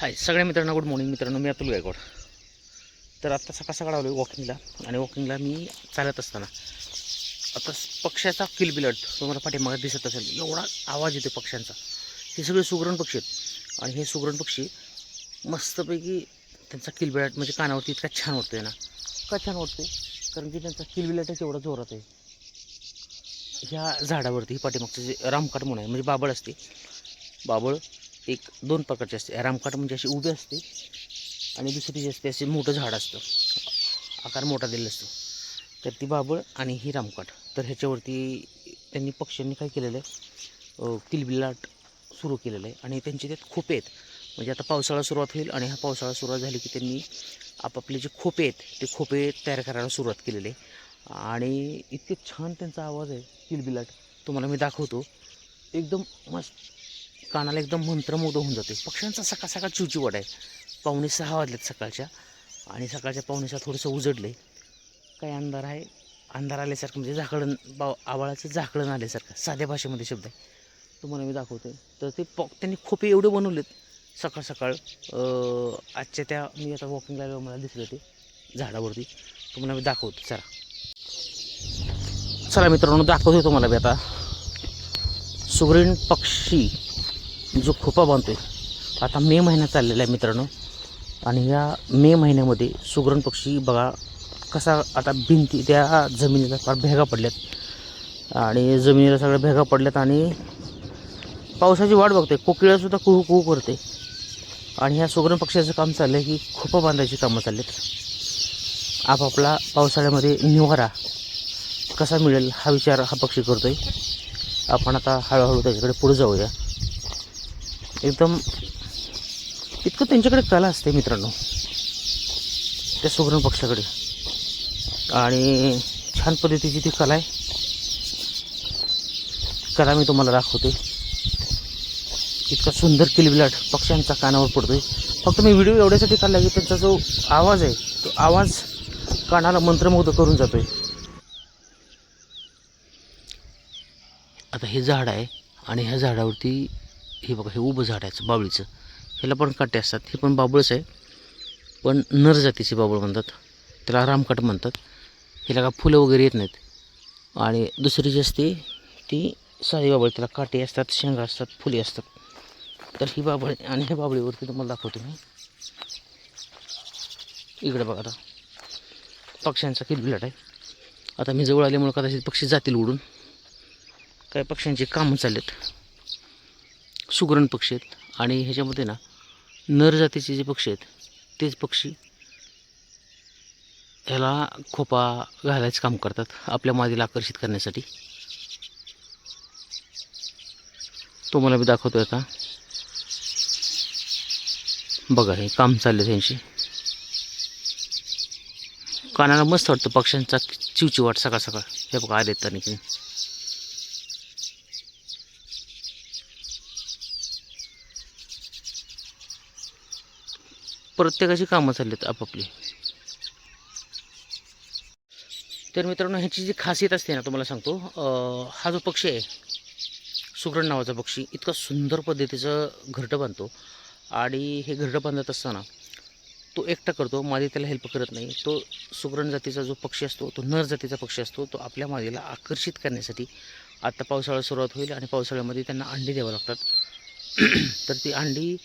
हाय सगळ्या मित्रांनो, good morning मित्रांनो. मी अतुल गायकवाड. तर आत्ता सकाळ सकाळ आलो वॉकिंगला, आणि वॉकिंगला मी चालत असताना आता पक्ष्याचा किलबिलाट तुम्हाला पाठीमागे दिसत असेल. एवढा आवाज येतो पक्ष्यांचा. हे सगळे सुगरण पक्षी आहेत, आणि हे सुगरण पक्षी मस्तपैकी त्यांचा किलबिलाट म्हणजे कानावरती इतका छान वाटतोय ना. का छान वाटतोय? कारण की त्यांचा किलबिलाटच एवढा जोरात आहे. ह्या झाडावरती पाठीमागचं जे रामकाठ म्हणून आहे, म्हणजे बाबळ असते. बाबळ एक दोन प्रकारचे असते. रामकाठ म्हणजे अशी उभी असते, आणि दुसरी जी असते असे मोठं झाड असतं, आकार मोठा दिलेला असतो. तर ती बाबळ आणि ही रामकाठ. तर ह्याच्यावरती त्यांनी पक्ष्यांनी काय केलेलं आहे, किलबिलाट सुरू केलेलं आहे. आणि त्यांचे त्यात खोपे आहेत. म्हणजे आता पावसाळा सुरुवात होईल, आणि हा पावसाळा सुरुवात झाली की त्यांनी आपापले जे खोपे आहेत ते खोपे तयार करायला सुरुवात केलेली आहे. आणि इतके छान त्यांचा आवाज आहे किलबिलाट, तुम्हाला मी दाखवतो. एकदम मस्त, कानाला एकदम मंत्रमुग्ध होऊन जाते. पक्ष्यांचा सकाळ सकाळ चिवचिवाट आहे. 5:45 वाजलेत सकाळच्या, आणि सकाळच्या 5:45 थोडंसं उजडलं आहे. काय अंधार आहे, अंधार आल्यासारखं, म्हणजे झाकळण आवाळाचं झाकळण आल्यासारखं साध्या भाषेमध्ये शब्द आहे, तुम्हाला मी दाखवतो. तर ते त्यांनी खोपे एवढे बनवलेत सकाळ सकाळ. आजच्या त्या मी आता वॉकिंगला आल्यावर मला दिसलं ते झाडावरती, तुम्हाला मी दाखवतो. चला मित्रांनो, दाखवतो तुम्हाला मी आता. सुगरण पक्षी जो खोपा बांधतोय, आता मे महिना चाललेला आहे मित्रांनो. आणि या मे महिन्यामध्ये सुगरण पक्षी बघा कसा आता भिंती त्या जमिनीला फार भेगा पडल्यात, आणि जमिनीला सगळ्या भेगा पडल्यात, आणि पावसाची वाट बघते. कोकिळासुद्धा कुहू कुहू करते. आणि ह्या सुगरण पक्ष्याचं काम चाललं आहे की खोपा बांधायची कामं चाललेत. आपापला पावसाळ्यामध्ये निवारा कसा मिळेल हा विचार हा पक्षी करतो आहे. आपण आता हळूहळू त्याच्याकडे पुढे जाऊया. एकदम इतकं त्यांच्याकडे कला असते मित्रांनो, त्या सुगरण पक्षाकडे. आणि छान पद्धतीची ती कला आहे. कला मी तुम्हाला दाखवते. इतका सुंदर किलबिलाट पक्ष्यांचा कानावर पडतोय. फक्त मी व्हिडिओ एवढ्यासाठी काढला की त्यांचा जो आवाज आहे तो आवाज कानाला मंत्रमुग्ध करून जातोय. आता हे झाड आहे, आणि ह्या झाडावरती हे बघा, हे उभं झाड आहे बाबळीचं. ह्याला पण काटे असतात. हे पण बाबळच आहे, पण नर जातीचे बाबळ म्हणतात. त्याला रामकाठ म्हणतात. ह्याला का फुलं वगैरे येत नाहीत. आणि दुसरी जी असते ती साधी बाबळ, त्याला काटे असतात, शेंगा असतात, फुले असतात. तर ही बाबळ, आणि ह्या बाबळीवरती तुम्हाला दाखवतो मी. इकडे बघा, आता पक्ष्यांचा किलबिलाट आहे. आता मी जवळ आल्यामुळे कदाचित पक्षी जातील उडून. काय पक्ष्यांची कामं चाललेत. सुगरण पक्षी आहेत, आणि ह्याच्यामध्ये ना नर जातीचे जे पक्षी आहेत तेच पक्षी ह्याला खोपा घालायचं काम करतात आपल्या मादीला आकर्षित करण्यासाठी. तुम्हाला मी दाखवतो आहे का, बघा हे काम चालले त्यांची. कानाला मस्त वाटतं पक्ष्यांचा चिवचिवाट सकाळ सकाळ. हे बघा आले तर नाही, प्रत्येकाची कामं चाललीत आपापली. तर मित्रांनो, ह्याची जी खासियत असते ना तुम्हाला सांगतो. हा जो पक्षी आहे सुगरण नावाचा पक्षी, इतका सुंदर पद्धतीचं घरटं बांधतो. आणि हे घरटं बांधत असताना तो एकटा करतो, मादी त्याला हेल्प करत नाही. तो सुगरण जातीचा जो पक्षी असतो, तो नर जातीचा पक्षी असतो, तो आपल्या मादीला आकर्षित करण्यासाठी, आता पावसाळा सुरुवात होईल आणि पावसाळ्यामध्ये त्यांना अंडी द्यावं लागतात. तर ती अंडी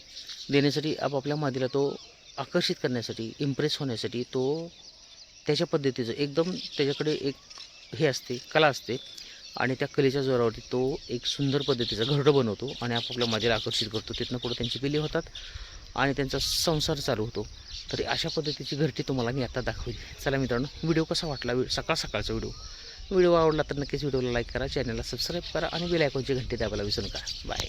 देण्यासाठी आपापल्या मादीला तो आकर्षित करण्यासाठी, इम्प्रेस होण्यासाठी तो त्याच्या पद्धतीचं एकदम त्याच्याकडे एक हे असते, कला असते. आणि त्या कलेच्या जोरावरती तो एक सुंदर पद्धतीचं घरटं बनवतो, आणि आपापल्या मादीला आकर्षित करतो. तिथनं पुढे त्यांची पिल्ली होतात, आणि त्यांचा संसार चालू होतो. तर अशा पद्धतीची घरटी तुम्हाला मी आता दाखवली. चला मित्रांनो, व्हिडिओ कसा वाटला, सकाळ सकाळचा व्हिडिओ आवडला तर नक्कीच व्हिडिओला लाईक करा, चॅनलला सबस्क्राईब करा, आणि बेल आयकॉनची घंटी दाबायला विसरू नका. बाय.